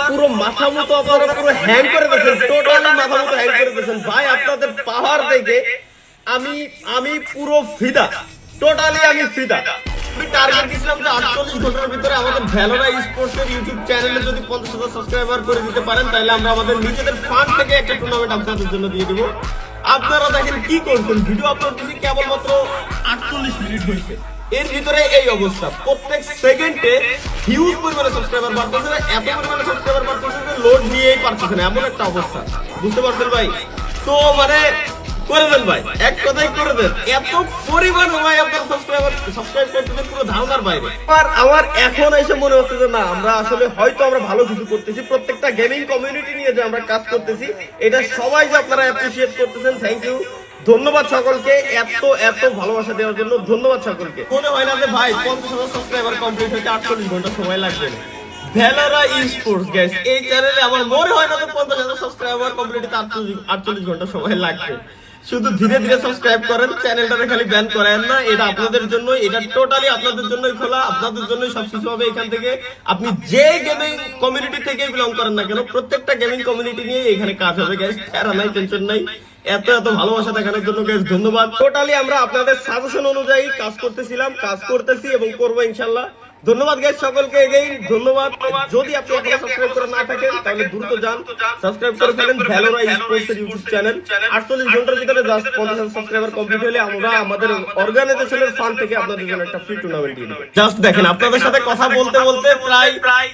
পুরো মাথা মতো আপনারা পুরো হ্যাং করে দিয়েছেন, টোটালি মাথা মতো হ্যাং করে দিয়েছেন ভাই। আপনাদের পাওয়ার দেখে আমি আমি পুরো ফিদা, টোটালি আমি ফিদা। আমি টার্গেট দিয়েছিলাম যে 48 ঘন্টার ভিতরে আমাদের ভ্যালোরা স্পোর্টস এর ইউটিউব চ্যানেলে যদি 50,000 সাবস্ক্রাইবার করে দিতে পারেন তাহলে আমরা আমাদের নিজেদের ফান্ড থেকে একটা টুর্নামেন্ট আপনাদের জন্য দিয়ে দেব। আপনারা দেখেন কি করছেন, ভিডিও আপলোড দিয়েছি কেবলমাত্র 48 মিনিট হয়েছে, এর ভিতরে এই অবস্থা। প্রত্যেক সেকেন্ডে হিউজ পরিমাণে সাবস্ক্রাইবার বাড়তেছে, এত পরিমাণে সাবস্ক্রাইবার বাড়তেছে যে লোড নিয়েই পারতেছে না, এমন একটা অবস্থা। বুঝতে পারছেন ভাই? তো মানে করে দেন ভাই, এক কথাই করে দেন। এত পরিমাণে ভাই আপনার সাবস্ক্রাইব করতেছেন পুরো ধারণার বাইরে। আর আমার এখন এসে মনে হচ্ছে যে না, আমরা আসলে হয়তো আমরা ভালো কিছু করতেছি। প্রত্যেকটা গেমিং কমিউনিটি নিয়ে যে আমরা কাজ করতেছি, এটা সবাই যে আপনারা অ্যাপ্রিশিয়েট করতেছেন, থ্যাংক ইউ, ধন্যবাদ সকলকে। এত এত ভালোবাসা দেওয়ার জন্য ধন্যবাদ সকলকে। মনে হয় না যে ভাই 50,000 সাবস্ক্রাইবার কমপ্লিট হতে 48 ঘন্টা সময় লাগবে না। ভ্যালোরা স্পোর্টস গাইস, এই চ্যানেলে আমার মনে হয় না যে 50,000 সাবস্ক্রাইবার কমপ্লিট হতে 48 ঘন্টা সময় লাগবে। শুধু ধীরে ধীরে সাবস্ক্রাইব করেন, চ্যানেলটাকে খালি ব্যান করেন না। এটা আপনাদের জন্য, এটা টোটালি আপনাদের জন্যই খোলা, আপনাদের জন্যই সবকিছু হবে এখান থেকে। আপনি যে গেমিং কমিউনিটি থেকে বিলং করেন না কেন, প্রত্যেকটা গেমিং কমিউনিটি নিয়ে এখানে কাজ হবে গাইস, প্যারা নাই, টেনশন নাই। এত এত ভালোবাসা দেখানোর জন্য গাইস ধন্যবাদ। টোটালি আমরা আপনাদের সাজেশন অনুযায়ী কাজ করতেছিলাম, কাজ করতেছি এবং করবো ইনশাআল্লাহ। ধন্যবাদ গাইস সকলকে, এগেইন ধন্যবাদ। যদি আপনি এখনো সাবস্ক্রাইব করে না থাকেন তাহলে দ্রুত যান, সাবস্ক্রাইব করে ফেলেন ভ্যালোরা স্পোর্টস এর ইউটিউব চ্যানেল। 48 ঘন্টার ভিতরে জাস্ট 50,000 সাবস্ক্রাইবার কমপ্লিট হলে আমরা আমাদের অর্গানাইজেশনের ফান্ড থেকে আপনাদের জন্য একটা ফ্রি টুর্নামেন্ট দিয়ে দেব। জাস্ট দেখেন, আপনাদের সাথে কথা বলতে বলতে প্রায়